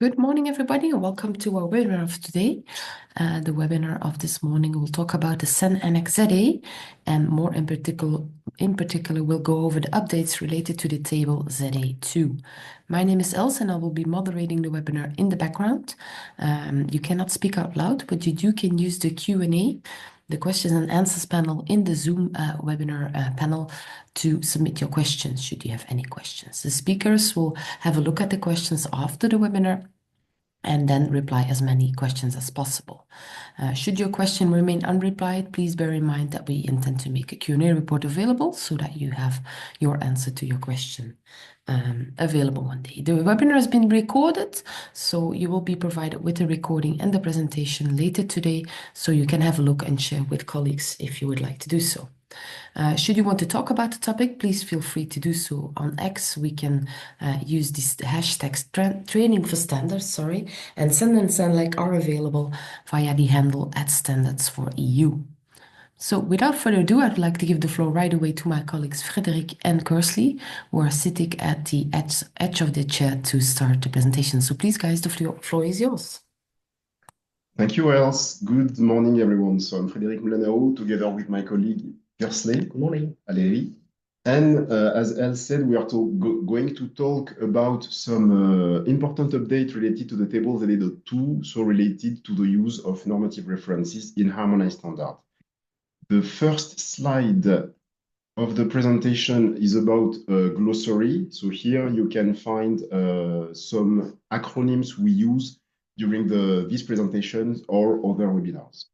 Good morning, everybody, and welcome to our webinar of today. The webinar of this morning will talk about the CEN Annex ZA, and more in particular, we'll go over the updates related to the Table ZA.2. My name is Els, and I will be moderating the webinar in the background. You cannot speak out loud, but you can use the Q&A, the questions and answers panel in the Zoom webinar panel to submit your questions, should you have any questions. The speakers will have a look at the questions after the webinar and then reply as many questions as possible. Should your question remain unreplied, please bear in mind that we intend to make a Q&A report available so that you have your answer to your question available one day. The webinar has been recorded, so you will be provided with a recording and the presentation later today, so you can have a look and share with colleagues if you would like to do so. Should you want to talk about the topic, please feel free to do so on X. We can use this hashtag training for standards, and Send and Send are available via the handle @standards4EU. So without further ado, I'd like to give the floor right away to my colleagues Frédéric and Kursley, who are sitting at the edge of the chair to start the presentation. So please, guys, the floor is yours. Thank you, Els. Good morning, everyone. So I'm Frédéric Mlanao, together with my colleague Kursley. Good morning. Alairy. And as Els said, we are going to talk about some important update related to the Table ZA.2, so related to the use of normative references in harmonized standard. The first slide of the presentation is about a glossary. So here you can find some acronyms we use during these presentations or other webinars.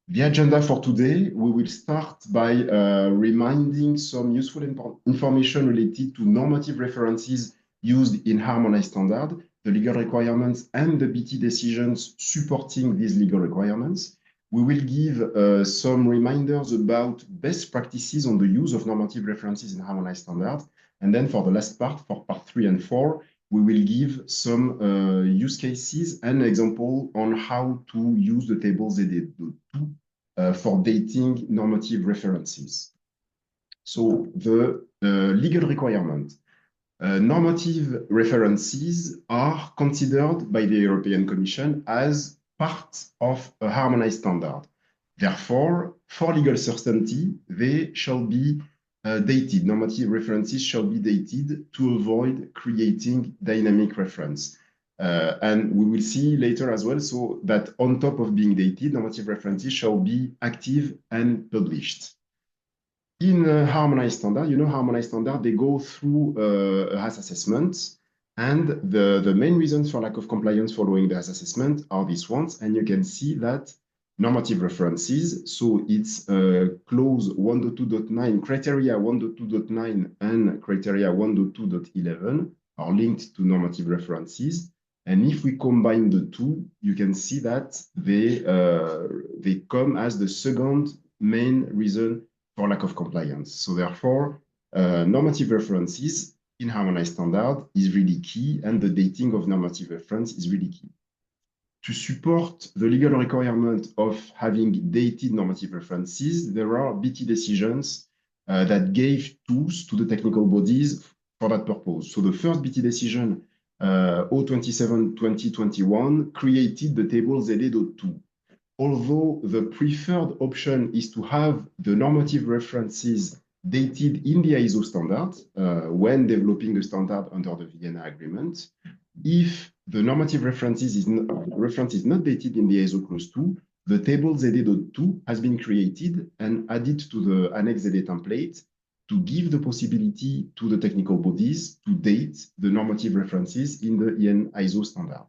The agenda for today, we will start by reminding some useful information related to normative references used in harmonized standard, the legal requirements and the BT decisions supporting these legal requirements. We will give some reminders about best practices on the use of normative references in harmonized standard. And then for the last part, for part 3 and 4, we will give some use cases and example on how to use the Table ZA.2 for dating normative references. So the legal requirement. Normative references are considered by the European Commission as part of a harmonized standard. Therefore, for legal certainty, they shall be dated. Normative references shall be dated to avoid creating dynamic reference. And we will see later as well, so that on top of being dated, normative references shall be active and published. In harmonized standard, harmonized standard, they go through a HAS assessment, and the main reasons for lack of compliance following the HAS assessment are these ones, and you can see that normative references, so it's clause 1.2.9, criteria 1.2.9 and criteria 1.2.11 are linked to normative references. And if we combine the two, you can see that they come as the second main reason for lack of compliance. So therefore, normative references in harmonized standard is really key, and the dating of normative reference is really key. To support the legal requirement of having dated normative references, there are BT decisions that gave tools to the technical bodies for that purpose. So the first BT decision, 027/2021, created the Table ZA.2. Although the preferred option is to have the normative references dated in the ISO standard when developing a standard under the Vienna Agreement, if the normative reference is not dated in the ISO Clause 2, the Table ZA.2 has been created and added to the Annex ZA template to give the possibility to the technical bodies to date the normative references in the EN ISO standard.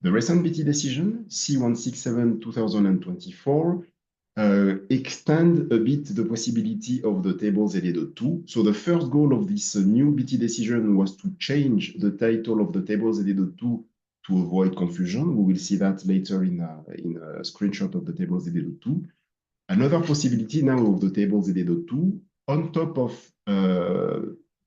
The recent BT decision, C167/2024, extend a bit the possibility of the Table ZA.2. So the first goal of this new BT decision was to change the title of the Table ZA.2 to avoid confusion. We will see that later in a screenshot of the Table ZA.2. Another possibility now of the Table ZA.2, on top of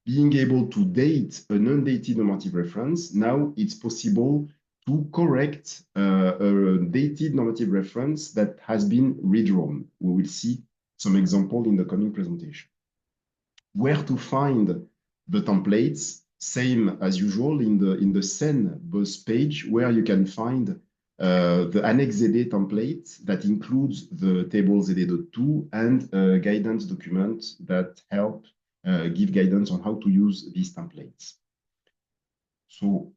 being able to date an undated normative reference, now it's possible to correct a dated normative reference that has been redrawn. We will see some example in the coming presentation. Where to find the templates? same as usual in the CEN boss page, where you can find the Annex ZA template that includes the Table ZA.2 and a guidance document that help give guidance on how to use these templates. So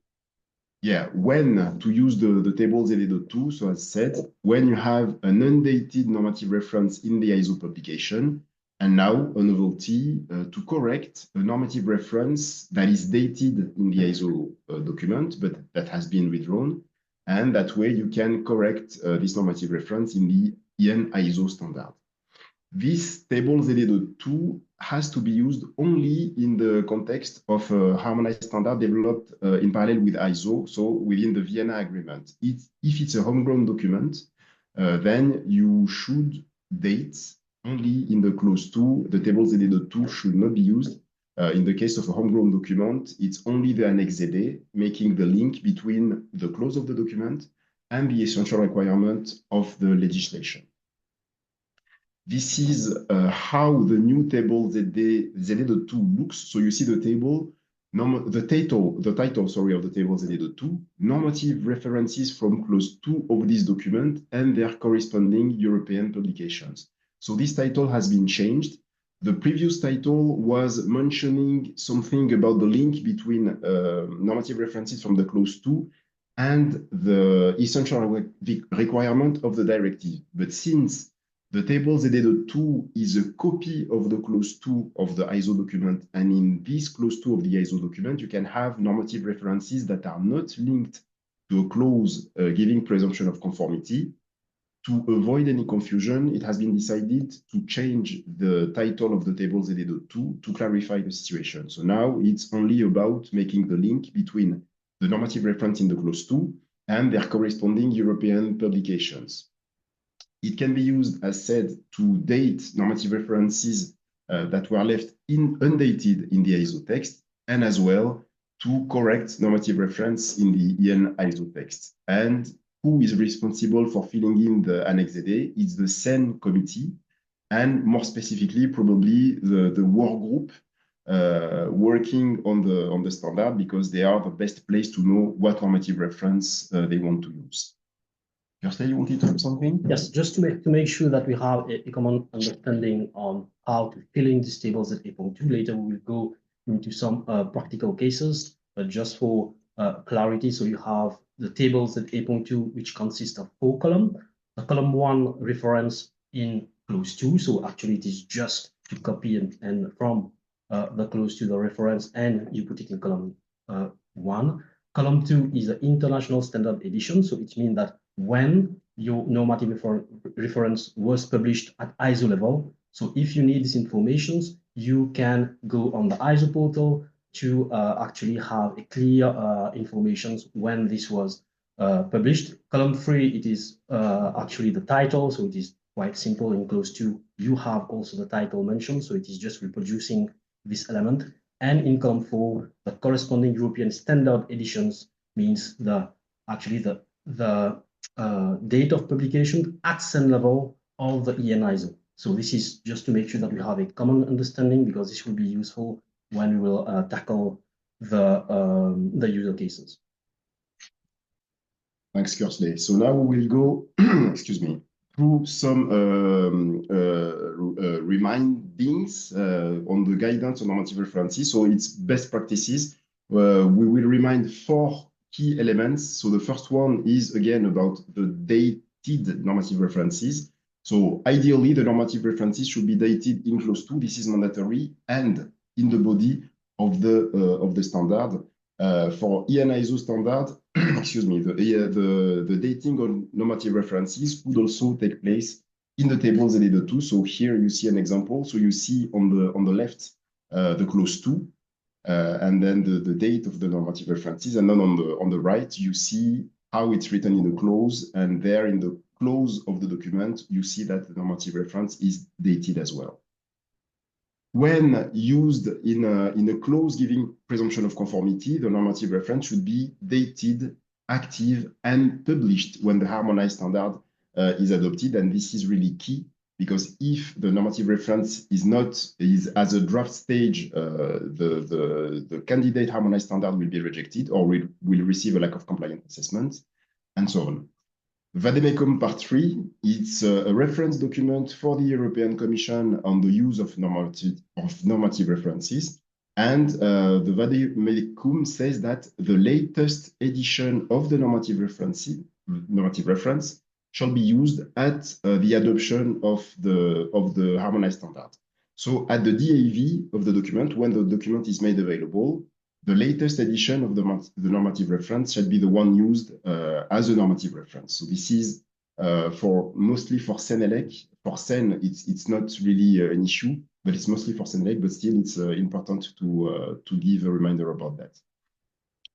yeah, when to use the Table ZA.2, so as said, when you have an undated normative reference in the ISO publication, and now a novelty to correct a normative reference that is dated in the ISO document, but that has been withdrawn. And that way you can correct this normative reference in the EN ISO standard. This Table ZA.2 has to be used only in the context of a harmonized standard developed in parallel with ISO, so within the Vienna agreement. If it's a homegrown document, then you should date only in the clause 2. The Table ZA.2 should not be used. In the case of a homegrown document, it's only the Annex ZA, making the link between the clause of the document and the essential requirement of the legislation. This is how the new Table ZA.2 looks. So you see the table, the title of the Table ZA.2, normative references from clause 2 of this document and their corresponding European publications. So this title has been changed. The previous title was mentioning something about the link between normative references from the clause 2 and the essential requirement of the directive. But since the Table ZA.2 is a copy of the clause 2 of the ISO document, and in this clause 2 of the ISO document, you can have normative references that are not linked to a clause giving presumption of conformity. To avoid any confusion, it has been decided to change the title of the Table ZA.2 to clarify the situation. So now it's only about making the link between the normative reference in the clause 2 and their corresponding European publications. It can be used, as said, to date normative references that were left undated in the ISO text, and as well to correct normative reference in the EN ISO text. And who is responsible for filling in the Annex ZA? It's the CEN committee, and more specifically, probably the work group working on the standard, because they are the best place to know what normative reference they want to use. Kursley, you wanted to do something? Yes, just to make sure that we have a common understanding on how to fill in these tables at 8.2. Later, we will go into some practical cases, but just for clarity, so you have the tables at 8.2, which consist of 4 columns. The column 1 reference in clause 2, so actually it is just to copy and from the clause to the reference, and you put it in column 1. Column 2 is the international standard edition, so it means that when your normative reference was published at ISO level. So if you need these informations, you can go on the ISO portal to actually have a clear information when this was published. Column 3, it is actually the title, so it is quite simple. In clause 2, you have also the title mentioned, so it is just reproducing this element. And in column 4, the corresponding European standard editions means the date of publication at CEN level of the EN ISO. So this is just to make sure that we have a common understanding, because this will be useful when we will tackle the user cases. Thanks, Kursley. So now we will go, excuse me, through some remindings on the guidance on normative references. So it's best practices. We will remind 4 key elements. So the first one is, again, about the dated normative references. So ideally, the normative references should be dated in clause 2. This is mandatory, and in the body of the standard. For EN ISO standard, excuse me, the dating on normative references could also take place in the Table ZA.2. So here you see an example. So you see on the left the clause 2. And then the date of the normative references, and then on the right you see how it's written in the clause, and there in the clause of the document you see that the normative reference is dated as well. When used in a clause giving presumption of conformity, the normative reference should be dated, active, and published when the harmonized standard is adopted, and this is really key because if the normative reference is as a draft stage, the candidate harmonized standard will be rejected or will receive a lack of compliance assessment, and so on. Vademecum Part 3, it's a reference document for the European Commission on the use of normative references. And the Vademecum says that the latest edition of the normative reference shall be used at the adoption of the harmonized standard. So at the DAV of the document, when the document is made available, the latest edition of the normative reference shall be the one used as a normative reference. So this is mostly for CEN. For CEN, it's not really an issue, but it's mostly for CEN, but still it's important to give a reminder about that.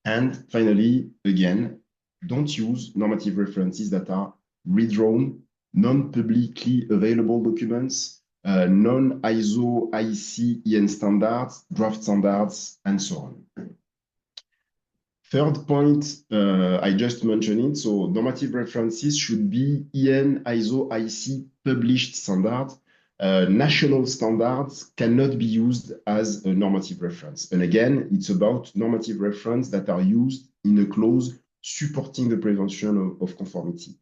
And finally, again, don't use normative references that are redrawn, non-publicly available documents, non-ISO, IC, EN standards, draft standards, and so on. Third point, I just mentioned it. So normative references should be EN, ISO, IC published standards. National standards cannot be used as a normative reference. And again, it's about normative reference that are used in a clause supporting the presumption of conformity.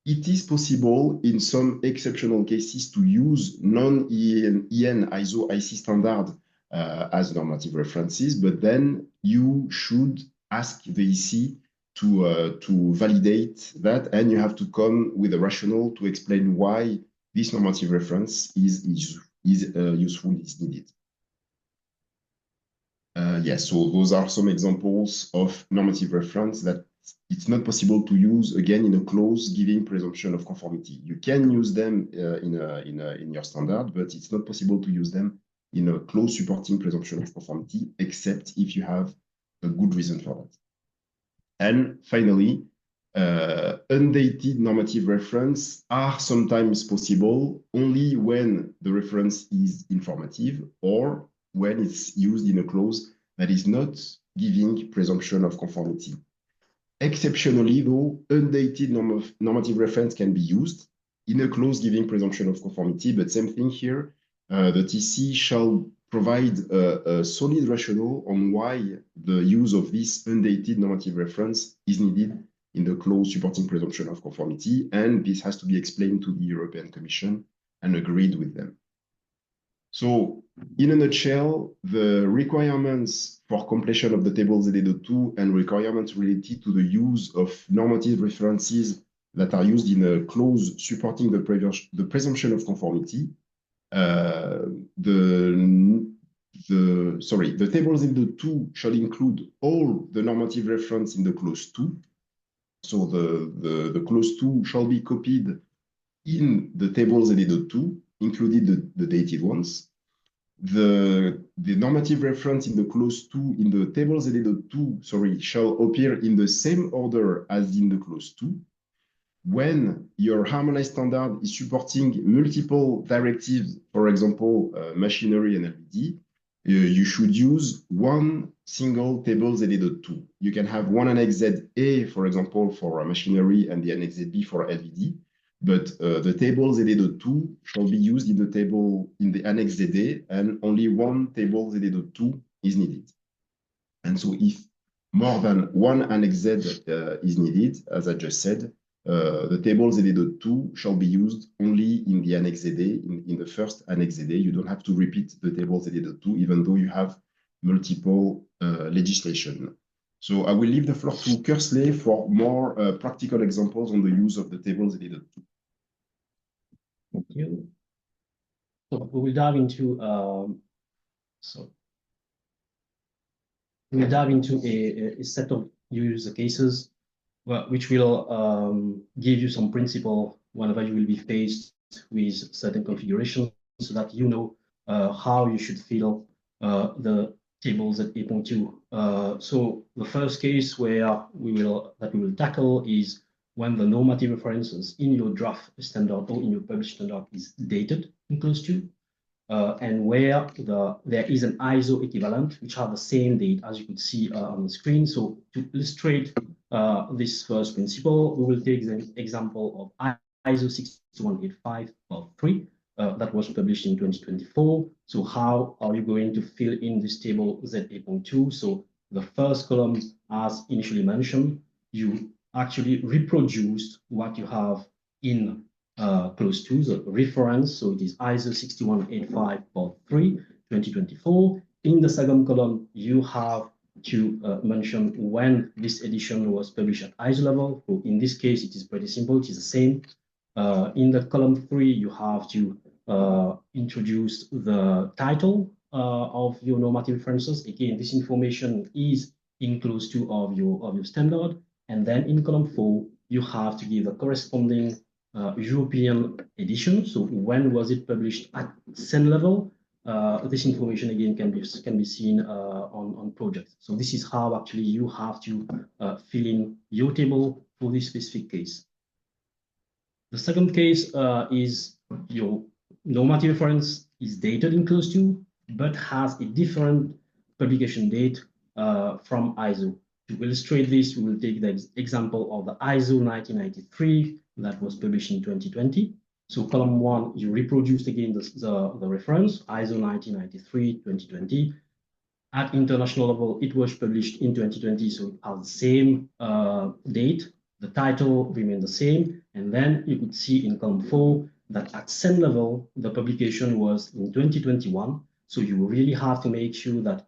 It is possible in some exceptional cases to use non-EN, ISO, IC standard as normative references, but then you should ask the EC to validate that, and you have to come with a rationale to explain why this normative reference is useful, is needed. Yes, so those are some examples of normative reference that it's not possible to use, again, in a clause giving presumption of conformity. You can use them in your standard, but it's not possible to use them in a clause supporting presumption of conformity, except if you have a good reason for that. And finally, undated normative reference are sometimes possible only when the reference is informative or when it's used in a clause that is not giving presumption of conformity. Exceptionally, though, undated normative reference can be used in a clause giving presumption of conformity, but same thing here, the TC shall provide a solid rationale on why the use of this undated normative reference is needed in the clause supporting presumption of conformity, and this has to be explained to the European Commission and agreed with them. So, in a nutshell, the requirements for completion of the Table ZA.2 and requirements related to the use of normative references that are used in a clause supporting the presumption of conformity. The Table ZA.2 shall include all the normative reference in the clause 2. So the clause 2 shall be copied in the Table ZA.2, including the dated ones. The normative reference in the clause 2 in the Table ZA.2, shall appear in the same order as in the clause 2. When your harmonized standard is supporting multiple directives, for example, machinery and LVD, you should use one single Table ZA.2. You can have one Annex ZA, for example, for machinery and the Annex ZB for LVD, but the Table ZA.2 shall be used in the Annex ZA, and only one Table ZA.2 is needed. And so if more than one Annex Z is needed, as I just said, the Table ZA.2 shall be used only in the Annex ZA, in the first Annex ZA. You don't have to repeat the Table ZA.2, even though you have multiple legislation. So I will leave the floor to Kursley for more practical examples on the use of the Table ZA.2. Thank you. So we will dive into a set of user cases, which will give you some principle whenever you will be faced with certain configurations, so that you know how you should fill the Table ZA.2. So the first case that we will tackle is when the normative references in your draft standard or in your published standard is dated in clause 2, and where there is an ISO equivalent, which are the same date as you could see on the screen. So to illustrate this first principle, we will take the example of ISO 61853 that was published in 2024. So how are you going to fill in this table ZA.2? So the first column, as initially mentioned, you actually reproduced what you have in clause 2, the reference. So it is ISO 61853 2024. In the second column, you have to mention when this edition was published at ISO level. So in this case, it is pretty simple. It is the same. In the column 3, you have to introduce the title of your normative references. Again, this information is in clause 2 of your standard. And then in column 4, you have to give the corresponding European edition. So when was it published at CEN level? This information again can be seen on projects. So this is how actually you have to fill in your table for this specific case. The second case is your normative reference is dated in clause 2, but has a different publication date from ISO. To illustrate this, we will take the example of the ISO 1993 that was published in 2020. So column 1, you reproduced again the reference, ISO 1993, 2020. At international level, it was published in 2020, so it has the same date. The title remained the same. And then you could see in column 4 that at CEN level, the publication was in 2021. So you really have to make sure that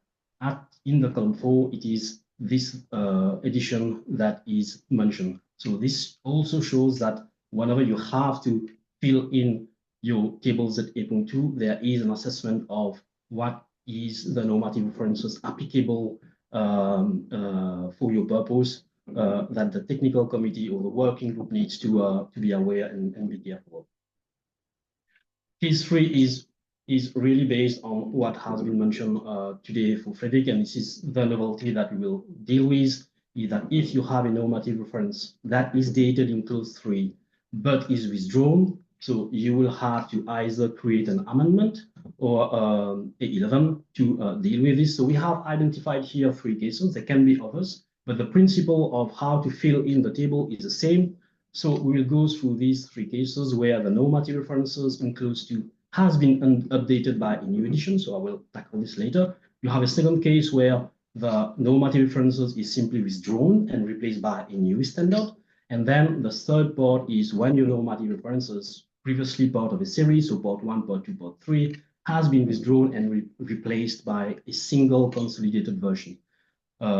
in the column 4, it is this edition that is mentioned. So this also shows that whenever you have to fill in your table ZA.2, there is an assessment of what is the normative references applicable for your purpose that the technical committee or the working group needs to be aware and be careful of. Case 3 is really based on what has been mentioned today for Frédéric, and this is the novelty that we will deal with, is that if you have a normative reference that is dated in clause 3 but is withdrawn, so you will have to either create an amendment or A11 to deal with this. So we have identified here 3 cases. There can be others, but the principle of how to fill in the table is the same. So we will go through these 3 cases where the normative references in clause 2 has been updated by a new edition. So I will tackle this later. You have a second case where the normative references is simply withdrawn and replaced by a new standard. And then the third part is when your normative references, previously part of a series, so part 1, part 2, part 3, has been withdrawn and replaced by a single consolidated version.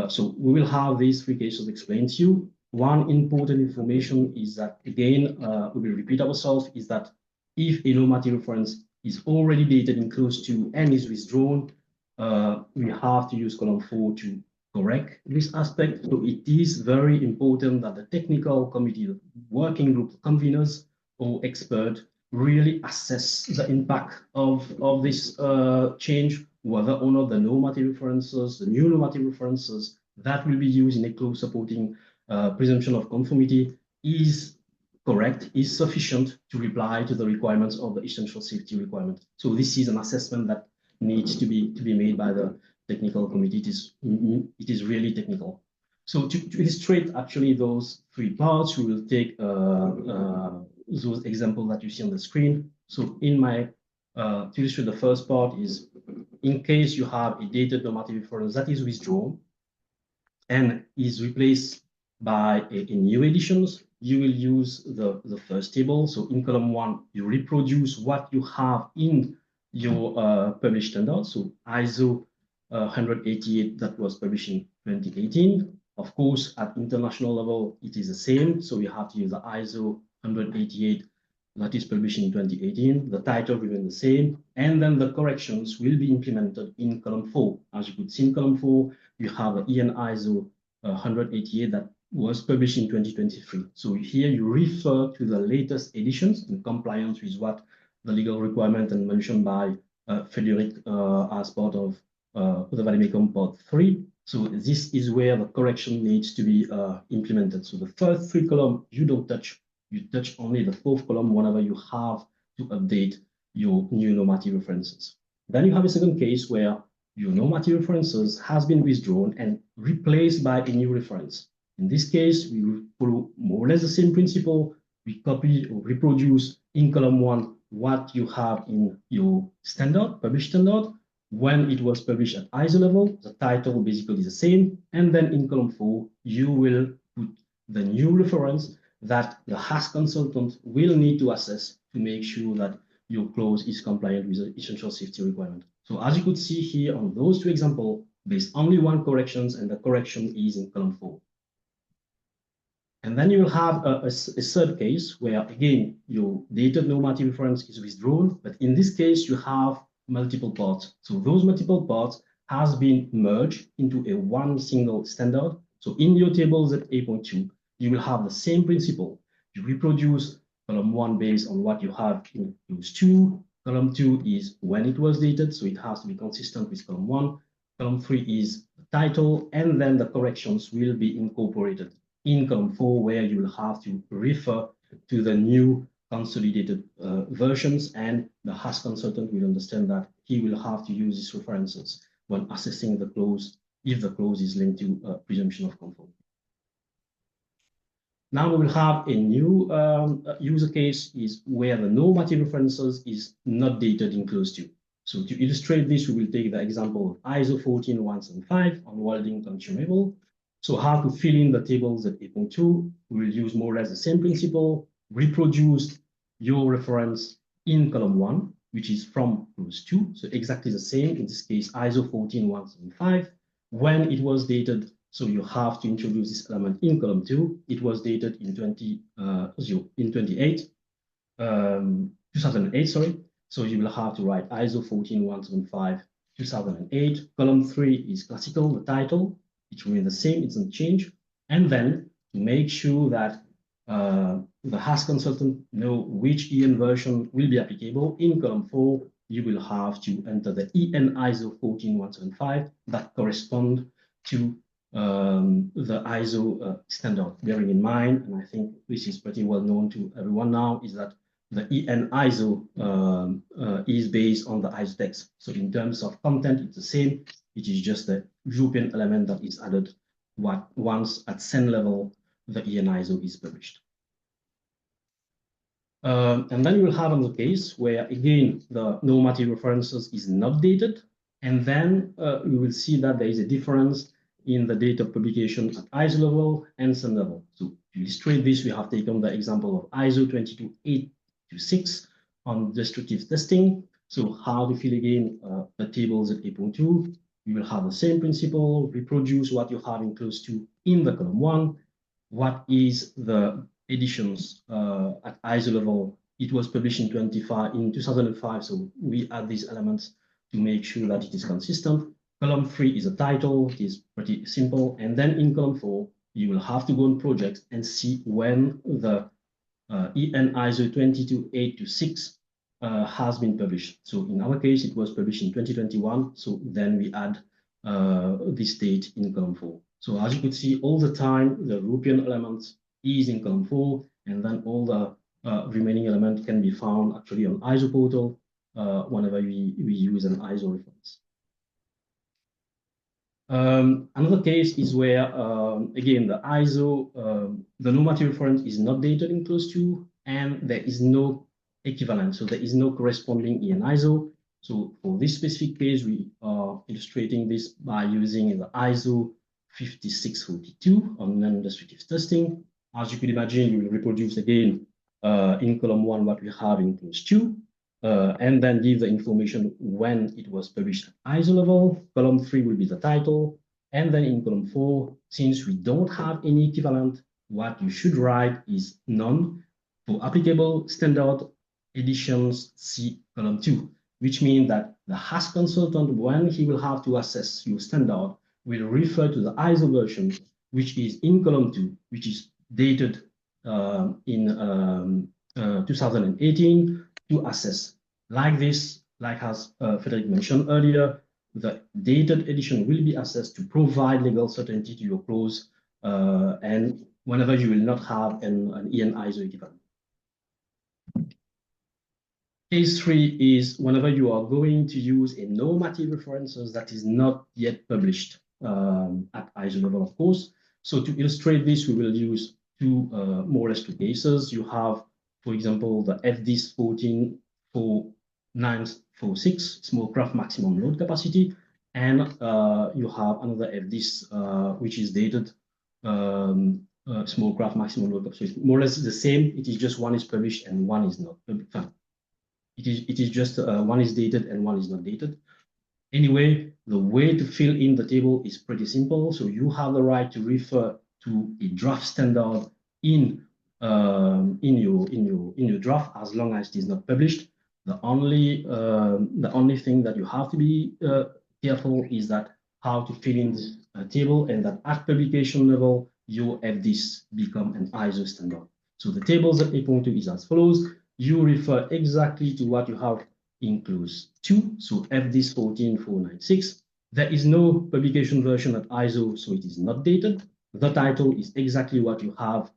So we will have these 3 cases explained to you. One important information is that, again, we will repeat ourselves, is that if a normative reference is already dated in clause 2 and is withdrawn, we have to use column 4 to correct this aspect. So it is very important that the technical committee, the working group, conveners, or expert really assess the impact of this change, whether or not the normative references, the new normative references that will be used in a clause supporting presumption of conformity is correct, is sufficient to reply to the requirements of the essential safety requirement. So this is an assessment that needs to be made by the technical committee. It is really technical. So to illustrate actually those 3 parts, we will take those examples that you see on the screen. So in my to illustrate the first part is, in case you have a dated normative reference that is withdrawn and is replaced by a new editions, you will use the first table. So in column 1, you reproduce what you have in your published standard. So ISO 188 that was published in 2018. Of course, at international level, it is the same. So you have to use the ISO 188 that is published in 2018. The title remains the same. And then the corrections will be implemented in column 4. As you could see in column 4, you have an EN ISO 188 that was published in 2023. So here you refer to the latest editions in compliance with what the legal requirement and mentioned by Frédéric as part of the Valimecum part 3. So this is where the correction needs to be implemented. So the first 3 columns you don't touch. You touch only the 4th column whenever you have to update your new normative references. Then you have a second case where your normative references has been withdrawn and replaced by a new reference. In this case, we will follow more or less the same principle. we copy or reproduce in column 1 what you have in your standard, published standard. When it was published at ISO level, the title basically is the same. And then in column 4, you will put the new reference that the HAS consultant will need to assess to make sure that your clause is compliant with the essential safety requirement. So as you could see here on those two examples, there's only one corrections, and the correction is in column 4. And then you will have a third case where, again, your dated normative reference is withdrawn, but in this case, you have multiple parts. So those multiple parts has been merged into a one single standard. So in your table ZA.2, you will have the same principle. You reproduce column 1 based on what you have in clause 2. Column 2 is when it was dated, so it has to be consistent with column 1. Column 3 is the title, and then the corrections will be incorporated in column 4, where you will have to refer to the new consolidated versions, and the HAS consultant will understand that he will have to use these references when assessing the clause, if the clause is linked to presumption of conformity. Now we will have a new user case is where the normative references is not dated in clause 2. So to illustrate this, we will take the example of ISO 14175 on welding consumable. So how to fill in the table ZA.2, we will use more or less the same principle, reproduce your reference in column 1, which is from clause 2. So exactly the same, in this case, ISO 14175. When it was dated, so you have to introduce this element in column 2. It was dated in 2008, sorry. So you will have to write ISO 14175 2008. Column 3 is classical, the title. It remains the same, it doesn't change. And then to make sure that the HAS consultant know which EN version will be applicable, in column 4, you will have to enter the EN ISO 14175 that correspond to the ISO standard. Bearing in mind, and I think this is pretty well known to everyone now, is that the EN ISO is based on the ISO text. So in terms of content, it's the same. It is just the European element that is added once at CEN level, the EN ISO is published. And then you will have another case where, again, the normative references is not dated. And then we will see that there is a difference in the date of publication at ISO level and CEN level. So to illustrate this, we have taken the example of ISO 22826 on destructive testing. So how to fill again the table ZA.2. You will have the same principle, reproduce what you have in clause 2 in the column 1. What is the editions at ISO level? It was published in 2005, so we add these elements to make sure that it is consistent. Column 3 is a title, it is pretty simple. And then in column 4, you will have to go on projects and see when the EN ISO 22826 has been published. So in our case, it was published in 2021. So then we add this date in column 4. So as you could see, all the time, the European element is in column 4, and then all the remaining element can be found actually on ISO portal whenever we use an ISO reference. Another case is where, again, the ISO, the normative reference is not dated in clause 2, and there is no equivalent, so there is no corresponding EN ISO. So for this specific case, we are illustrating this by using the ISO 5642 on non-destructive testing. As you could imagine, we will reproduce again in column 1 what we have in clause 2, and then give the information when it was published at ISO level. Column 3 will be the title, and then in column 4, since we don't have any equivalent, what you should write is none for applicable standard editions C column 2, which means that the HAS consultant, when he will have to assess your standard, will refer to the ISO version, which is in column 2, which is dated in 2018 to assess. Like this, like as Frédéric mentioned earlier, the dated edition will be assessed to provide legal certainty to your clause, and whenever you will not have an EN ISO equivalent. Case 3 is whenever you are going to use a normative references that is not yet published at ISO level, of course. So to illustrate this, we will use more or less two cases. You have, for example, the FDIS 144946 small craft maximum load capacity, and you have another FDIS which is dated small craft maximum load capacity. More or less the same. It is just one is published and one is not. It is just one is dated and one is not dated. Anyway, the way to fill in the table is pretty simple. So you have the right to refer to a draft standard in your draft as long as it is not published. The only thing that you have to be careful is that how to fill in this table, and that at publication level you have this become an ISO standard. So the table ZA.2 is as follows. You refer exactly to what you have in clause 2, so FDIS 14496. There is no publication version at ISO, so it is not dated. The title is exactly what you have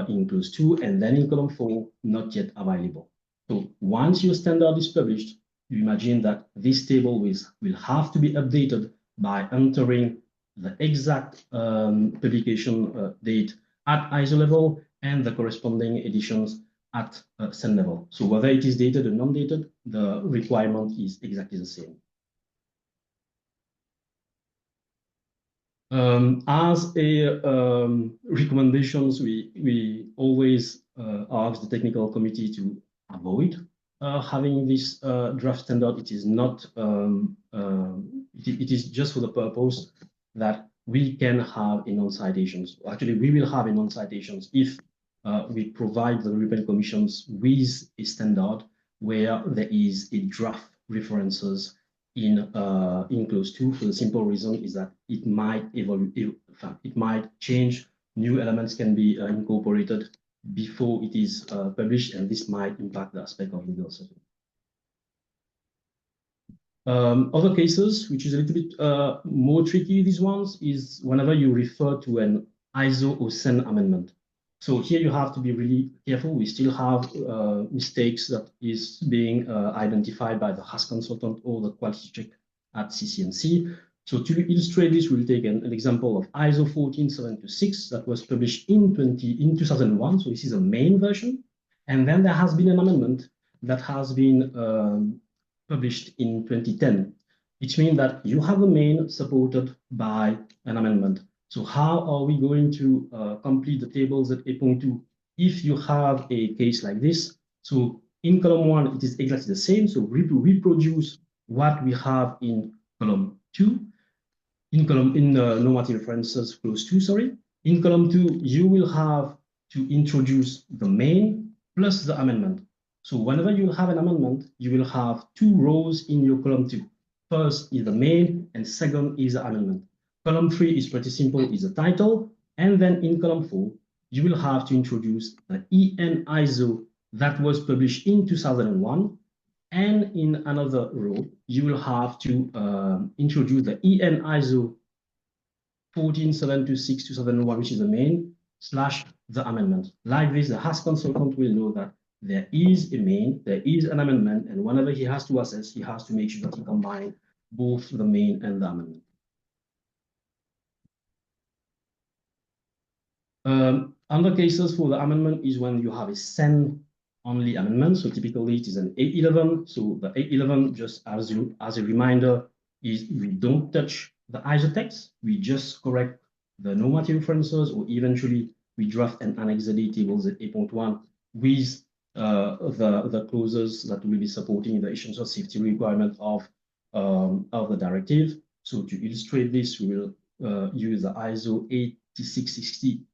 in clause 2, and then in column 4, not yet available. So once your standard is published, you imagine that this table will have to be updated by entering the exact publication date at ISO level and the corresponding editions at CEN level. So whether it is dated or non-dated, the requirement is exactly the same. As a recommendations, we always ask the technical committee to avoid having this draft standard. It is not. It is just for the purpose that we can have a non-citations. Actually, we will have a non-citations if we provide the European Commissions with a standard where there is a draft references in clause 2, for the simple reason is that it might evolve, it might change, new elements can be incorporated before it is published, and this might impact the aspect of legal certainty. Other cases, which is a little bit more tricky, these ones, is whenever you refer to an ISO or CEN amendment. So here you have to be really careful. We still have mistakes that is being identified by the HAS consultant or the quality check at CCMC. So to illustrate this, we'll take an example of ISO 14726 that was published in 2001. So this is a main version. And then there has been an amendment that has been published in 2010, which means that you have a main supported by an amendment. So how are we going to complete the table ZA.2 if you have a case like this? So in column 1, it is exactly the same. So we reproduce what we have in column 2. In normative references clause 2, sorry. In column 2, you will have to introduce the main plus the amendment. So whenever you have an amendment, you will have 2 rows in your column 2. First is the main, and second is the amendment. Column 3 is pretty simple, is the title. And then in column 4, you will have to introduce the EN ISO that was published in 2001. And in another row, you will have to introduce the EN ISO 14726/2001, which is the main, / the amendment. Like this, the HAS consultant will know that there is a main, there is an amendment, and whenever he has to assess, he has to make sure that he combines both the main and the amendment. Other cases for the amendment is when you have a CEN only amendment. So typically it is an A11. So the A11, just as a reminder, is we don't touch the ISO text. We just correct the normative references, or eventually we draft an Annex ZA table ZA.1 with the clauses that will be supporting the essential safety requirement of the directive. So to illustrate this, we will use the ISO 8660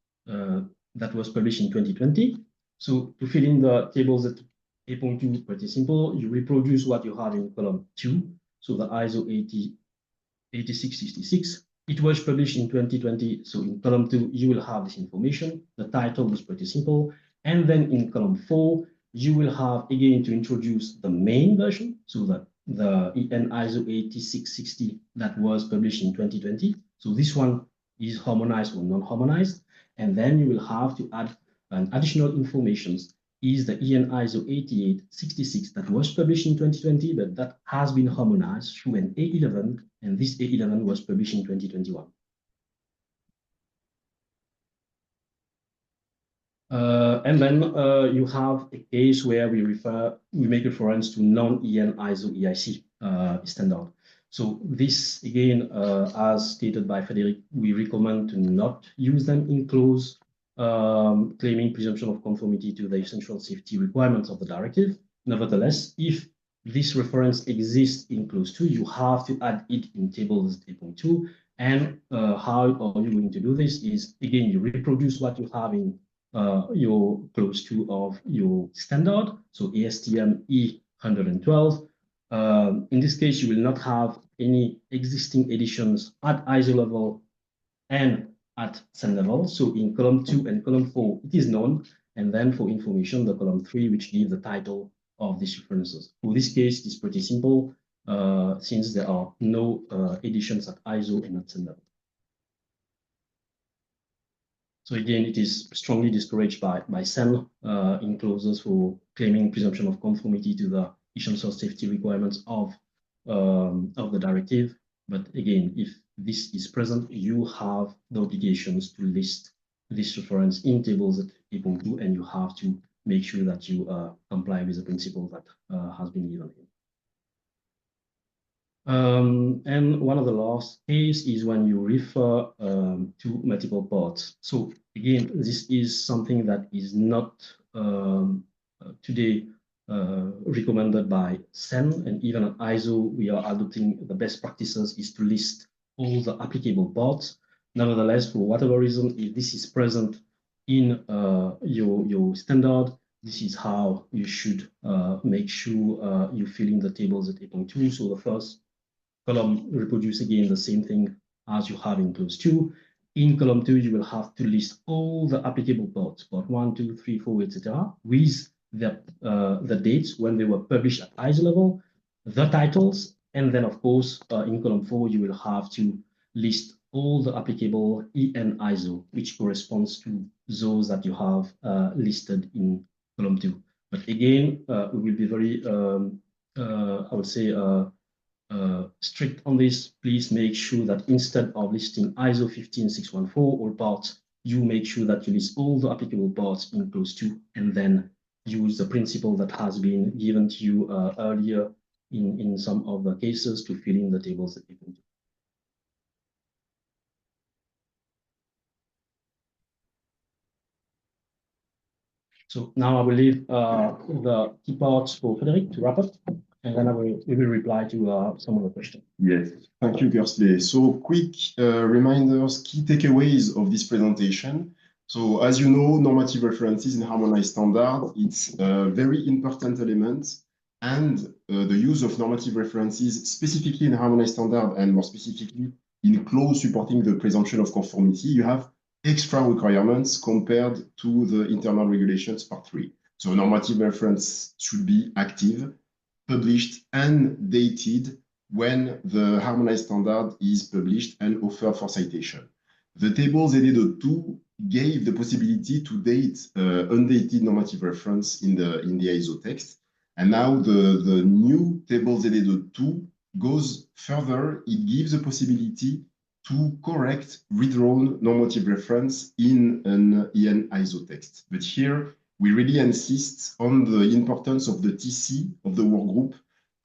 that was published in 2020. So to fill in the tables ZA.2, pretty simple. You reproduce what you have in column 2. So the ISO 8666. It was published in 2020. So in column 2, you will have this information. The title is pretty simple. And then in column 4, you will have again to introduce the main version. So the EN ISO 8660 that was published in 2020. So this one is harmonized or non-harmonized. And then you will have to add an additional information is the EN ISO 8866 that was published in 2020, but that has been harmonized through an A11, and this A11 was published in 2021. And then you have a case where we make reference to non-EN ISO EIC standard. So this, again, as stated by Frédéric, we recommend to not use them in clause claiming presumption of conformity to the essential safety requirements of the directive. Nevertheless, if this reference exists in clause 2, you have to add it in table ZA.2. And how are you going to do this is, again, you reproduce what you have in your clause 2 of your standard, so ASTM E112. In this case, you will not have any existing editions at ISO level and at CEN level. So in column 2 and column 4, it is known. And then for information, the column 3, which gives the title of these references. For this case, it's pretty simple since there are no editions at ISO and at CEN level. So again, it is strongly discouraged by CEN in clauses for claiming presumption of conformity to the essential safety requirements of the directive. But again, if this is present, you have the obligations to list this reference in tables ZA.2, and you have to make sure that you comply with the principle that has been given here. And one of the last case is when you refer to multiple parts. So again, this is something that is not today recommended by CEN, and even at ISO, we are adopting the best practices is to list all the applicable parts. Nevertheless, for whatever reason, if this is present in your standard, this is how you should make sure you fill in the tables at 8.2. So the first column reproduce again the same thing as you have in clause 2. In column 2, you will have to list all the applicable parts, part 1, 2, 3, 4, etc., with the dates when they were published at ISO level, the titles, and then, of course, in column 4, you will have to list all the applicable EN ISO, which corresponds to those that you have listed in column 2. But again, we will be very, I would say, strict on this. Please make sure that instead of listing ISO 15614 all parts, you make sure that you list all the applicable parts in clause 2, and then use the principle that has been given to you earlier in some of the cases to fill in the tables that you can do. So now I will leave the key parts for Frédéric to wrap up, and then we will reply to some of the questions. Yes, thank you, Kursley. So quick reminders, key takeaways of this presentation. So as you know, normative references in harmonized standard, it's a very important element, and the use of normative references specifically in harmonized standard and more specifically in clause supporting the presumption of conformity, you have extra requirements compared to the internal regulations part 3. So normative reference should be active, published and dated when the harmonized standard is published and offered for citation. The table ZA.2 gave the possibility to date undated normative reference in the ISO text. And now the new table ZA.2 goes further. It gives the possibility to correct withdrawn normative reference in an EN ISO text. But here, we really insist on the importance of the TC, of the work group,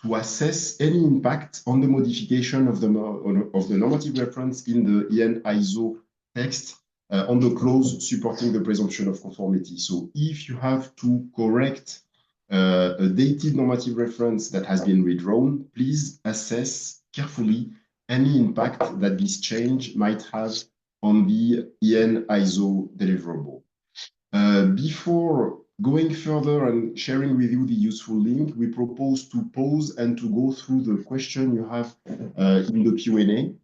to assess any impact on the modification of the normative reference in the EN ISO text on the clause supporting the presumption of conformity. So if you have to correct a dated normative reference that has been withdrawn, please assess carefully any impact that this change might have on the EN ISO deliverable. Before going further and sharing with you the useful link, we propose to pause and to go through the question you have in the Q&A,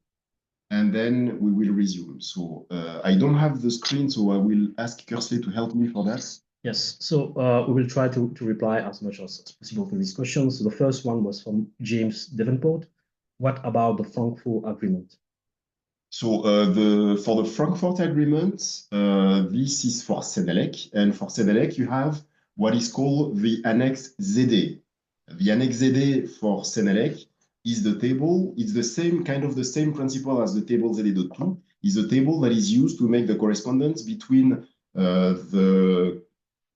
and then we will resume. So I don't have the screen, so I will ask Kursley to help me for that. Yes, so we will try to reply as much as possible to these questions. So the first one was from James Davenport. What about the Frankfurt Agreement? So for the Frankfurt Agreement, this is for CEN, and for CEN you have what is called the Annex ZA. The Annex ZA for CEN is the table. It's the same the same principle as the table ZA.2. Is a table that is used to make the correspondence between the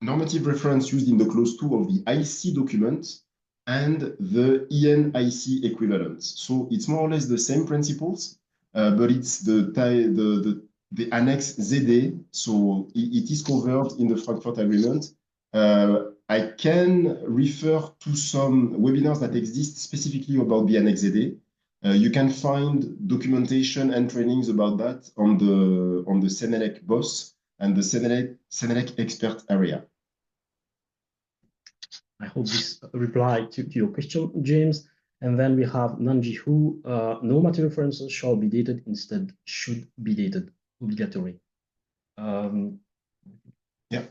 normative reference used in the clause 2 of the IC document and the ENIC equivalent. So it's more or less the same principles, but it's the Annex ZA, so it is covered in the Frankfurt Agreement. I can refer to some webinars that exist specifically about the Annex ZA. You can find documentation and trainings about that on the CEN BOSS and the CEN expert area. I hope this replied to your question, James. And then we have Nanji Hu, normative references shall be dated instead should be dated, obligatory. Yeah.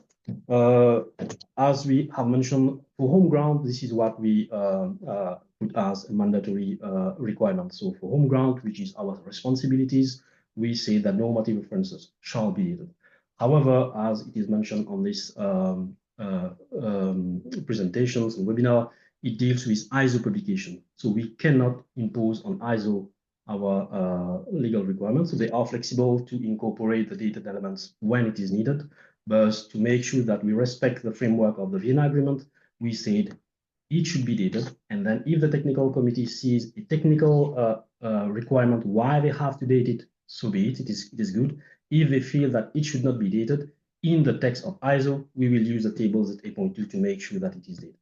As we have mentioned, for home ground, this is what we put as a mandatory requirement. So for home ground, which is our responsibilities, we say that normative references shall be dated. However, as it is mentioned on this presentations and webinar, it deals with ISO publication. So we cannot impose on ISO our legal requirements. So they are flexible to incorporate the dated elements when it is needed. But to make sure that we respect the framework of the Vienna Agreement, we said it should be dated. And then if the technical committee sees a technical requirement why they have to date it, so be it, it is good. If they feel that it should not be dated, in the text of ISO, we will use the Table ZA.2 to make sure that it is dated.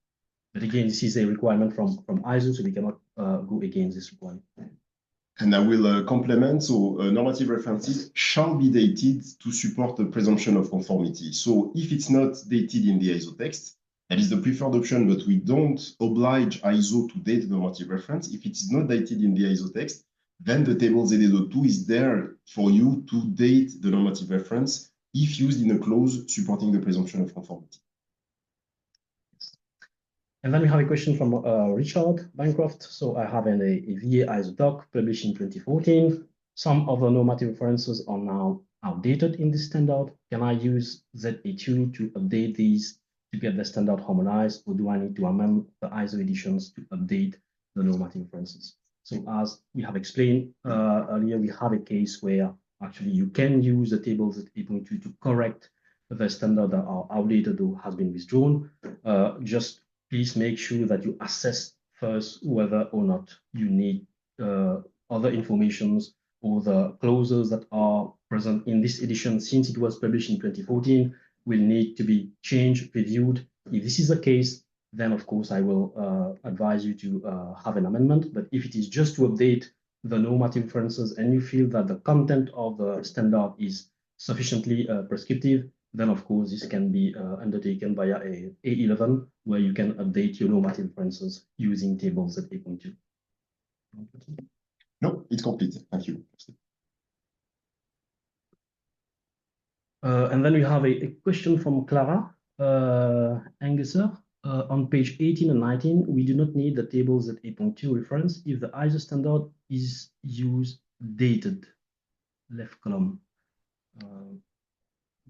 But again, this is a requirement from ISO, so we cannot go against this requirement. And I will complement, so normative references shall be dated to support the presumption of conformity. So if it's not dated in the ISO text, that is the preferred option, but we don't oblige ISO to date the normative reference. If it's not dated in the ISO text, then the Table ZA.2 is there for you to date the normative reference if used in a clause supporting the presumption of conformity. And then we have a question from Richard Bancroft. So I have a VA ISO doc published in 2014. Some of the normative references are now outdated in this standard. Can I use ZA2 to update these to get the standard harmonized, or do I need to amend the ISO editions to update the normative references? So as we have explained earlier, we have a case where actually you can use the Table ZA.2 to correct the standard that are outdated or has been withdrawn. Just please make sure that you assess first whether or not you need other informations or the clauses that are present in this edition, since it was published in 2014, will need to be changed, reviewed. If this is the case, then of course I will advise you to have an amendment. But if it is just to update the normative references and you feel that the content of the standard is sufficiently prescriptive, then of course this can be undertaken via a A11, where you can update your normative references using Table ZA.2. No, it's complete. Thank you. And then we have a question from Clara Angesser. On page 18 and 19, we do not need the Table ZA.2 reference if the ISO standard is used dated. Left column.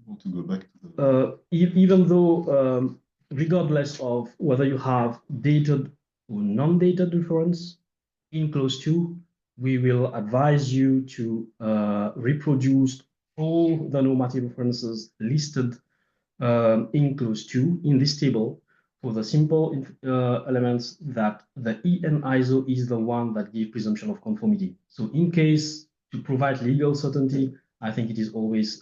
Want to go back to the... even though, regardless of whether you have dated or non-dated reference in clause 2, we will advise you to reproduce all the normative references listed in clause 2 in this table, for the simple elements that the EN ISO is the one that gives presumption of conformity. So in case to provide legal certainty, I think it is always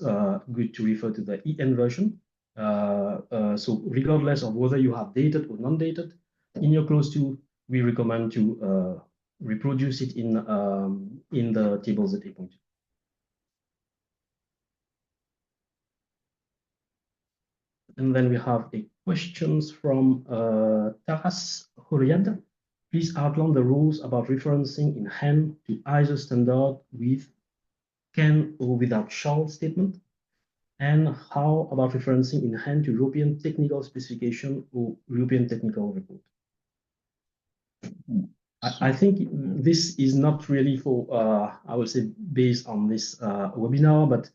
good to refer to the EN version. So regardless of whether you have dated or non-dated in your clause 2, we recommend to reproduce it in the Table ZA.2. And then we have a questions from Taras Horiad. Please outline the rules about referencing in HEN to ISO standard with can or without shall statement. And how about referencing in HEN to European technical specification or European technical report? I think this is not really for, I would say, based on this webinar, but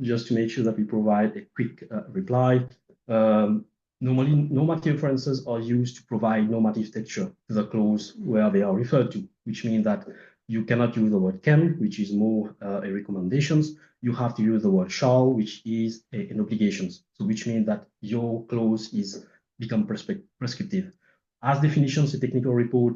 just to make sure that we provide a quick reply. Normally, normative references are used to provide normative texture to the clause where they are referred to, which means that you cannot use the word can, which is more a recommendations. you have to use the word shall, which is an obligation. So which means that your clause is become prescriptive. As definitions in technical report,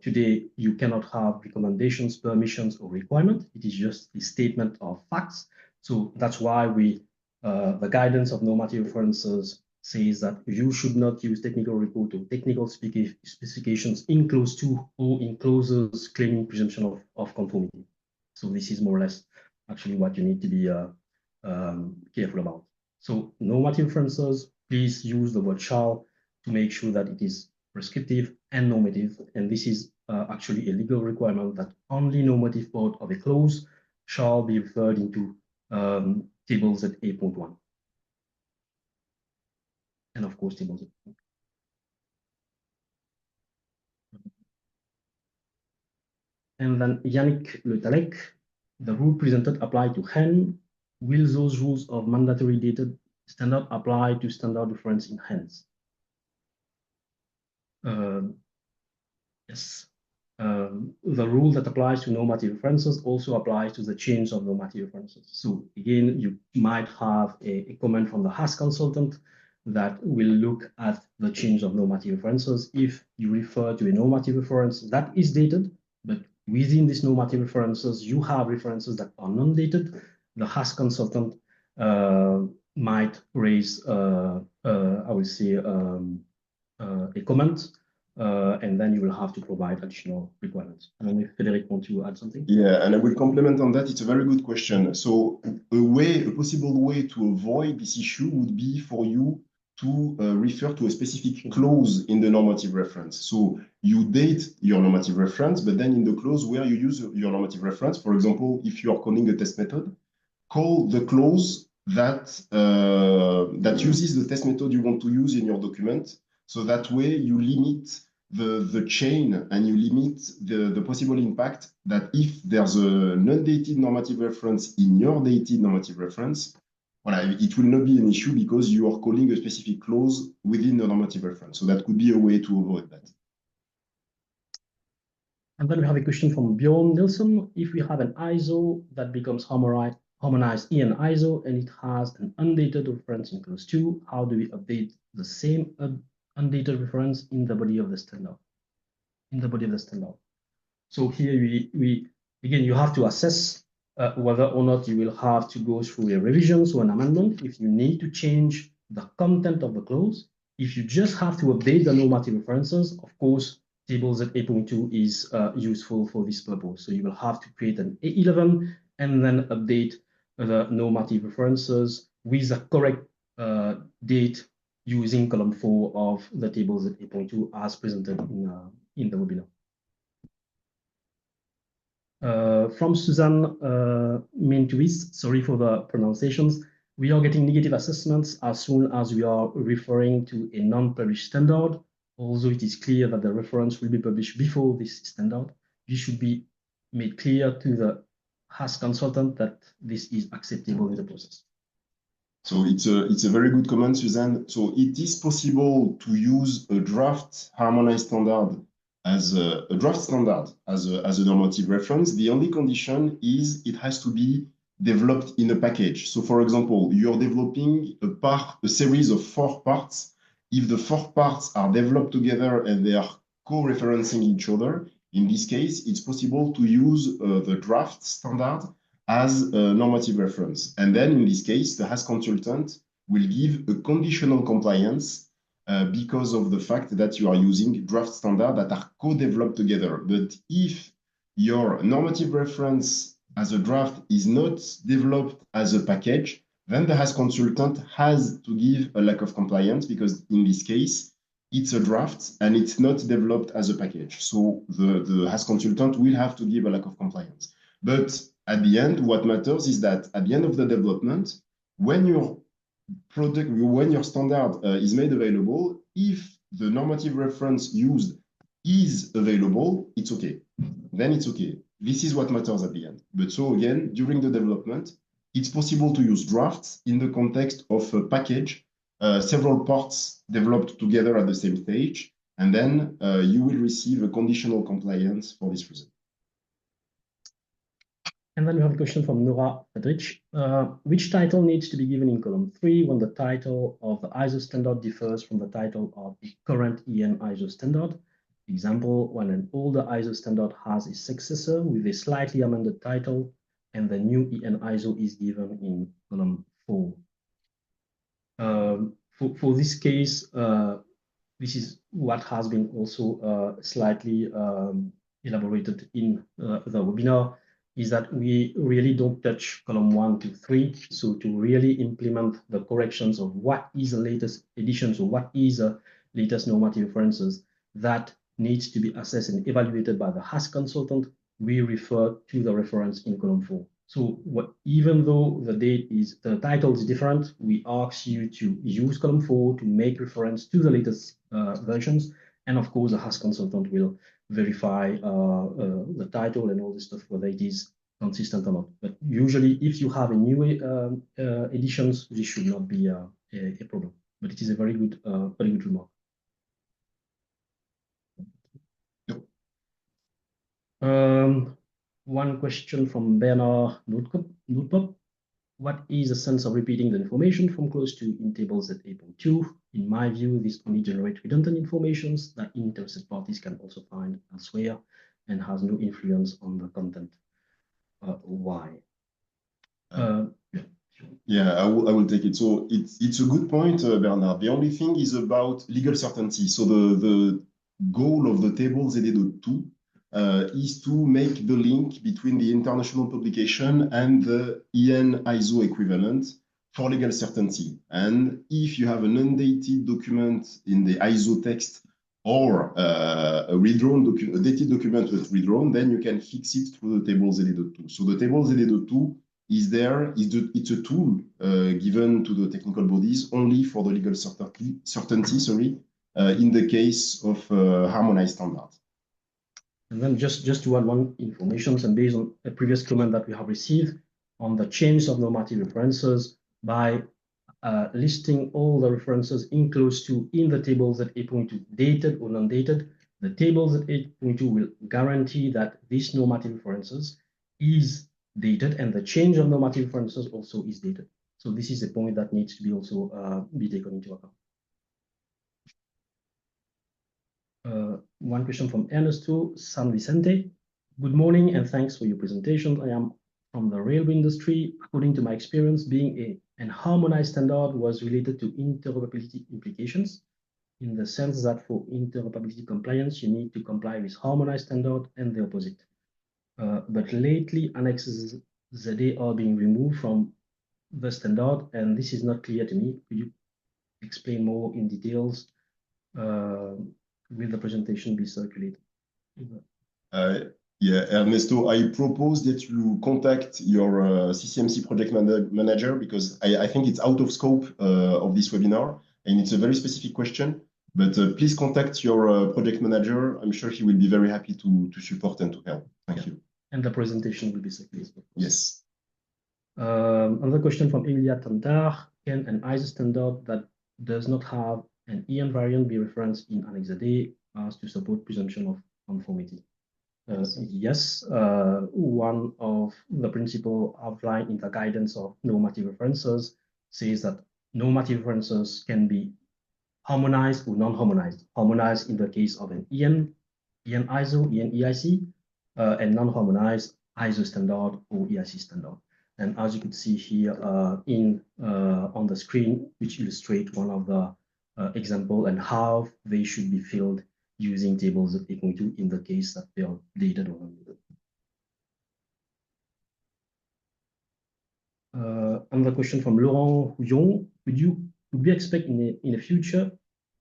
today you cannot have recommendations, permissions, or requirements. It is just a statement of facts. So that's why the guidance of normative references says that you should not use technical report or technical specifications in clause 2 or in clauses claiming presumption of conformity. So this is more or less actually what you need to be careful about. So normative references, please use the word shall to make sure that it is prescriptive and normative. And this is actually a legal requirement that only normative part of a clause shall be referred into Table ZA.2. And of course, Table ZA. And then Yannick Le Talec, the rule presented apply to hen. Will those rules of mandatory dated standard apply to standard reference in hens? Yes. The rule that applies to normative references also applies to the change of normative references. So again, you might have a comment from the HAS consultant that will look at the change of normative references. If you refer to a normative reference that is dated, but within these normative references, you have references that are non-dated, the HAS consultant might raise, I would say, a comment, and then you will have to provide additional requirements. I don't know if Frédéric wants to add something. Yeah, and I will complement on that. It's a very good question. So a possible way to avoid this issue would be for you to refer to a specific clause in the normative reference. So you date your normative reference, but then in the clause where you use your normative reference, for example, if you are calling a test method, call the clause that that uses the test method you want to use in your document. So that way you limit the chain and you limit the possible impact that if there's a non-dated normative reference in your dated normative reference, it will not be an issue because you are calling a specific clause within the normative reference. So that could be a way to avoid that. And then we have a question from Bjorn Nilsson. If we have an ISO that becomes harmonized in ISO and it has an undated reference in clause 2, how do we update the same undated reference in the body of the standard? So here we again, you have to assess whether or not you will have to go through a revision, so an amendment, if you need to change the content of the clause. If you just have to update the normative references, of course, Table ZA.2 is useful for this purpose. So you will have to create an A11 and then update the normative references with the correct date using column 4 of the Table ZA.2 as presented in the webinar. From Suzanne Mintuis, sorry for the pronunciations. We are getting negative assessments as soon as we are referring to a non-published standard. Although it is clear that the reference will be published before this standard, this should be made clear to the HAS consultant that this is acceptable in the process. So it's a very good comment, Suzanne. So it is possible to use a draft harmonized standard as a normative reference. The only condition is it has to be developed in a package. So for example, you're developing a series of 4 parts. If the 4 parts are developed together and they are co-referencing each other, in this case, it's possible to use the draft standard as a normative reference. And then in this case, the HAS consultant will give a conditional compliance because of the fact that you are using draft standard that are co-developed together. But if your normative reference as a draft is not developed as a package, then the HAS consultant has to give a lack of compliance because in this case, it's a draft and it's not developed as a package. So the HAS consultant will have to give a lack of compliance. But at the end, what matters is that at the end of the development, when your standard is made available, if the normative reference used is available, it's okay. Then it's okay. This is what matters at the end. But so again, during the development, it's possible to use drafts in the context of a package, several parts developed together at the same stage, and then you will receive a conditional compliance for this reason. And then we have a question from Nora Frédéric. Which title needs to be given in column 3 when the title of the ISO standard differs from the title of the current EN ISO standard? Example, when an older ISO standard has a successor with a slightly amended title and the new EN ISO is given in column 4. For this case, this is what has been also slightly elaborated in the webinar, is that we really don't touch column 1 to 3. So to really implement the corrections of what is the latest editions or what is the latest normative references that needs to be assessed and evaluated by the HAS consultant, we refer to the reference in column 4. So even though the title is different, we ask you to use column 4 to make reference to the latest versions. And of course, the HAS consultant will verify the title and all this stuff, whether it is consistent or not. But usually, if you have a new editions, this should not be a problem. But it is a very good remark. One question from Bernard Nootpop. What is the sense of repeating the information from clause 2 in Table ZA.2? In my view, this only generates redundant informations that interested parties can also find elsewhere and has no influence on the content. Why? Yeah, I will take it. So it's a good point, Bernard. The only thing is about legal certainty. So the goal of the Table ZA.2 is to make the link between the international publication and the EN ISO equivalent for legal certainty. And if you have an undated document in the ISO text or a dated document with redrawn, then you can fix it through the Table ZA.2. So the Table ZA.2 is there. It's a tool given to the technical bodies only for the legal certainty, in the case of harmonized standards. And then just to add one information, and based on a previous comment that we have received on the change of normative references, by listing all the references in clause 2 in the Table ZA.2, dated or non-dated, the Table ZA.2 will guarantee that this normative references is dated and the change of normative references also is dated. So this is a point that needs to be also be taken into account. One question from Ernesto San Vicente. Good morning and thanks for your presentation. I am from the railway industry. According to my experience, being an harmonized standard was related to interoperability implications, in the sense that for interoperability compliance, you need to comply with harmonized standard and the opposite. But lately, Annex ZA are being removed from the standard, and this is not clear to me. Could you explain more in details? Will the presentation be circulated? Yeah, Ernesto, I propose that you contact your CCMC project manager, because I think it's out of scope of this webinar, and it's a very specific question. But please contact your project manager. I'm sure he will be very happy to support and to help. Thank you. And the presentation will be circulated. Yes. Another question from Ilya Tantar. Can an ISO standard that does not have an EN variant be referenced in Annex ZA as to support presumption of conformity? Yes, one of the principles outlined in the guidance of normative references says that normative references can be harmonized or non-harmonized. Harmonized in the case of an EN ISO, EN EIC, and non-harmonized ISO standard or EIC standard. And as you could see here on the screen, which illustrate one of the example and how they should be filled using Table ZA.2 in the case that they are dated or non-dated. Another question from Laurent Houillon. Would we expect in the future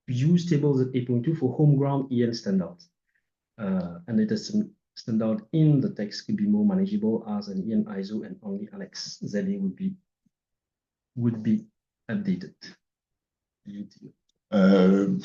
to use Table ZA.2 for homegrown EN standards? And it is standard in the text could be more manageable as an EN ISO, and only Annex ZA would be updated. Good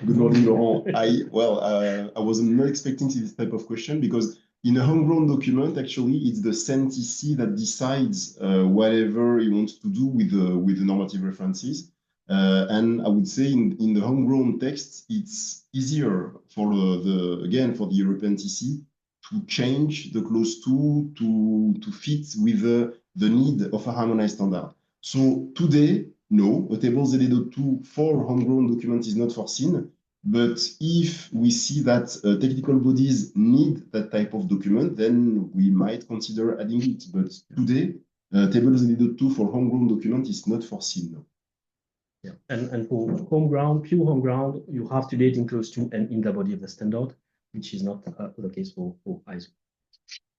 morning, Laurent. I was not expecting this type of question, because in a homegrown document, actually, it's the CEN TC that decides whatever he wants to do with the normative references. And I would say in the homegrown text, it's easier for the European TC to change the clause 2 to fit with the need of a harmonized standard. So today, no, a table ZA.2 for homegrown document is not foreseen. But if we see that technical bodies need that type of document, then we might consider adding it. But today, table ZA.2 for homegrown document is not foreseen. No. Yeah, and for homegrown, pure homegrown, you have to date in clause 2 and in the body of the standard, which is not the case for ISO.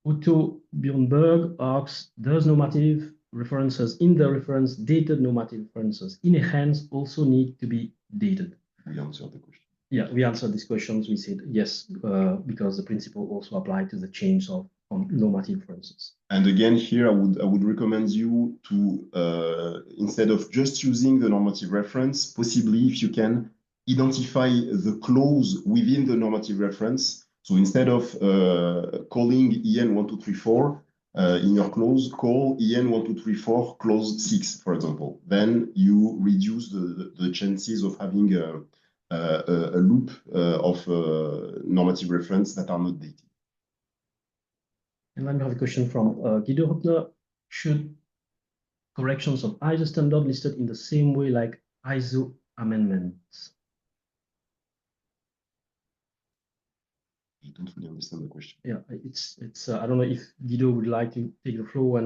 Otto Bjornberg asks, does normative references in the reference dated normative references in a hands also need to be dated? We answered the question. Yeah, we answered these questions. We said yes, because the principle also applied to the change of normative references. And again, here I would recommend you to instead of just using the normative reference, possibly if you can identify the clause within the normative reference. So instead of calling EN 1234 in your clause, call EN 1234 clause 6, for example. Then you reduce the chances of having a loop of normative reference that are not dated. And then we have a question from Guido Hoppner. Should corrections of ISO standard listed in the same way like ISO amendments? I don't really understand the question. Yeah, it's I don't know if Guido would like to take the floor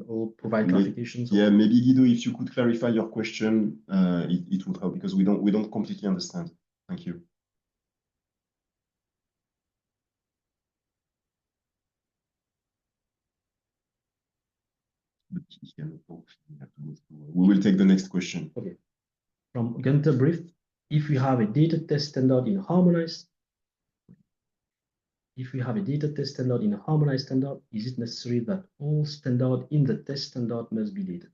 or provide clarifications. Yeah, maybe Guido, if you could clarify your question, it would help because we don't completely understand. Thank you. We will take the next question. Okay. From Gunther Brief, if we have a data test standard in a harmonized, standard, is it necessary that all standard in the test standard must be dated?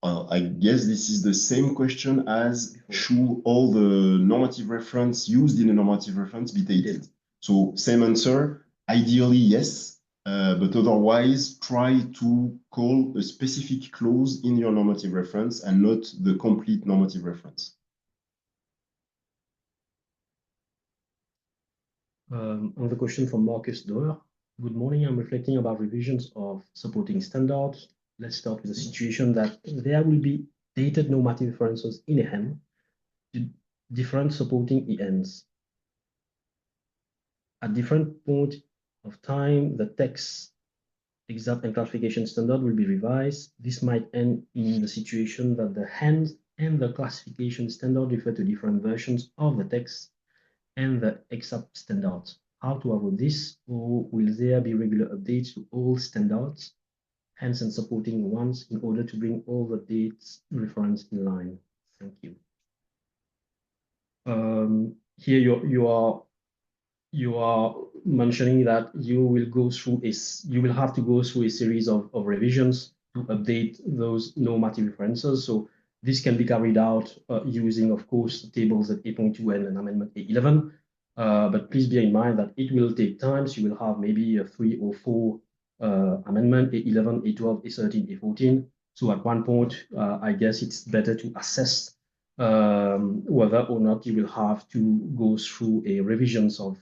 I guess this is the same question as should all the normative reference used in a normative reference be dated? So same answer, ideally yes, but otherwise try to call a specific clause in your normative reference and not the complete normative reference. Another question from Marcus Doer. Good morning, I'm reflecting about revisions of supporting standards. Let's start with the situation that there will be dated normative references in a HAM to different supporting ENs. At different point of time, the text, exact and classification standard will be revised. This might end in the situation that the HAND and the classification standard refer to different versions of the text and the exact standards. How to avoid this? Or will there be regular updates to all standards, hence and supporting ones, in order to bring all the dates reference in line? Thank you. Here you are mentioning that you will have to go through a series of revisions to update those normative references. So this can be carried out using, of course, tables at A.2 and an amendment A11. But please bear in mind that it will take time. So you will have maybe 3 or 4 amendment A11, A12, A13, A14. So at one point, I guess it's better to assess whether or not you will have to go through a revisions of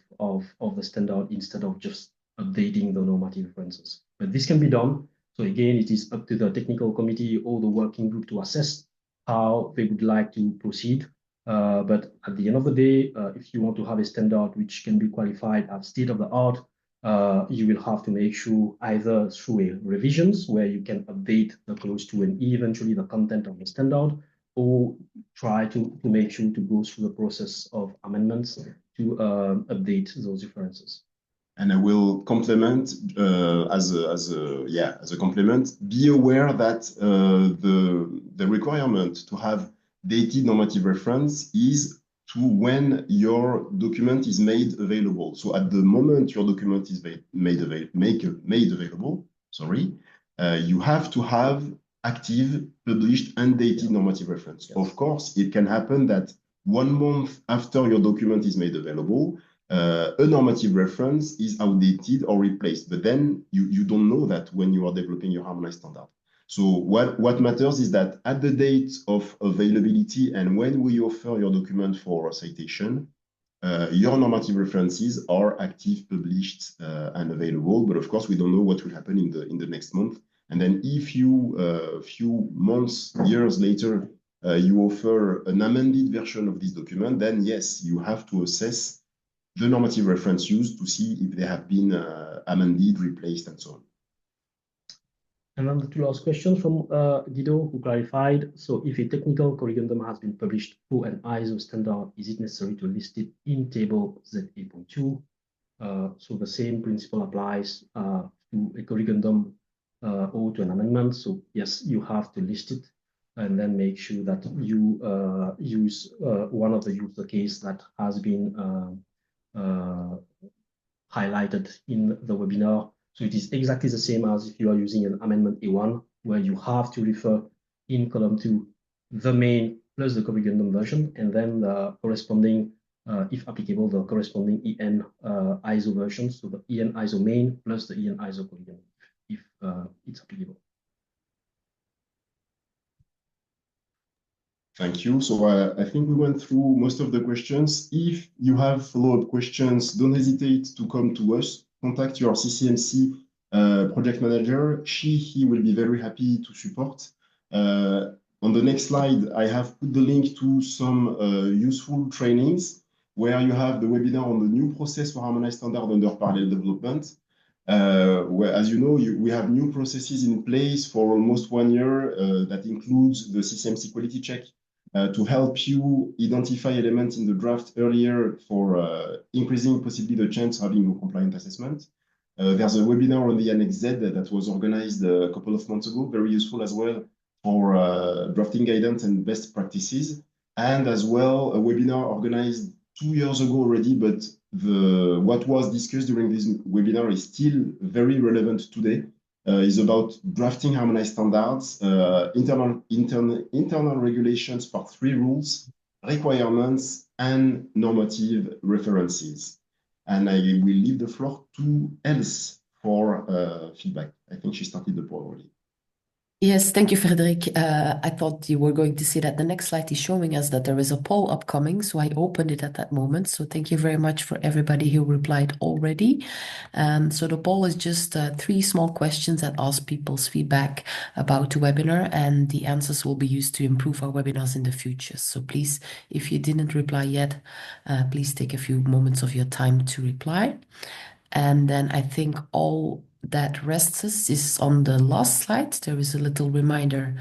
the standard instead of just updating the normative references. But this can be done. So again, it is up to the technical committee or the working group to assess how they would like to proceed. But at the end of the day, if you want to have a standard which can be qualified as state of the art, you will have to make sure either through a revisions where you can update the clause 2 and eventually the content of the standard, or try to make sure to go through the process of amendments to update those references. And I will complement as a complement. Be aware that the requirement to have dated normative reference is to when your document is made available. So at the moment your document is made available, you have to have active, published, and dated normative reference. Yes. Of course, it can happen that 1 month after your document is made available, a normative reference is outdated or replaced, but then you don't know that when you are developing your harmonized standard. So what matters is that at the date of availability and when we offer your document for citation, your normative references are active, published, and available. But of course, we don't know what will happen in the next month. And then if you, a few months, years later, you offer an amended version of this document, then yes, you have to assess the normative reference used to see if they have been amended, replaced, and so on. And then the two last questions from Guido, who clarified, so if a technical corrigendum has been published for an ISO standard, is it necessary to list it in Table ZA.2? So the same principle applies to a corrigendum or to an amendment. So yes, you have to list it and then make sure that you use one of the user case that has been highlighted in the webinar. So it is exactly the same as if you are using an amendment A1, where you have to refer in column 2 the main plus the corrigendum version, and then the corresponding, if applicable, the corresponding EN ISO version. So the EN ISO main plus the EN ISO corrigendum, if it's applicable. Thank you. So I think we went through most of the questions. If you have follow-up questions, don't hesitate to come to us. Contact your CCMC project manager. He will be very happy to support. On the next slide, I have put the link to some useful trainings where you have the webinar on the new process for harmonized standard under parallel development. Where, as you know, we have new processes in place for almost 1 year that includes the CCMC quality check to help you identify elements in the draft earlier for increasing possibly the chance of having a compliant assessment. There's a webinar on the Annex Z that was organized a couple of months ago, very useful as well for drafting guidance and best practices. And as well, a webinar organized 2 years ago already, but what was discussed during this webinar is still very relevant today. Is about drafting harmonized standards, internal regulations, part 3 rules, requirements, and normative references. And I will leave the floor to Else for feedback. I think she started the poll already. Yes, thank you, Frédéric. I thought you were going to say that the next slide is showing us that there is a poll upcoming, so I opened it at that moment. So thank you very much for everybody who replied already. So the poll is just 3 small questions that ask people's feedback about the webinar, and the answers will be used to improve our webinars in the future. So please, if you didn't reply yet, please take a few moments of your time to reply. And then I think all that rests us is on the last slide. There is a little reminder,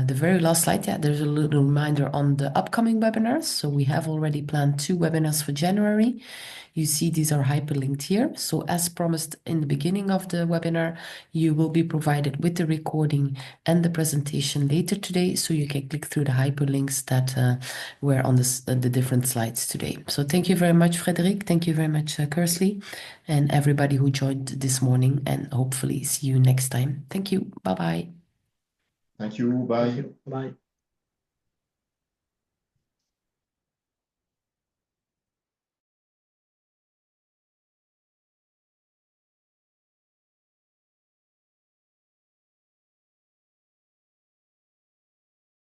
the very last slide, yeah, there's a little reminder on the upcoming webinars. So we have already planned 2 webinars for January. You see these are hyperlinked here. So as promised in the beginning of the webinar, you will be provided with the recording and the presentation later today, so you can click through the hyperlinks that were on the different slides today. So thank you very much, Frédéric. Thank you very much, Kursley, and everybody who joined this morning, and hopefully see you next time. Thank you. Bye-bye. Thank you. Bye. Thank you. Bye.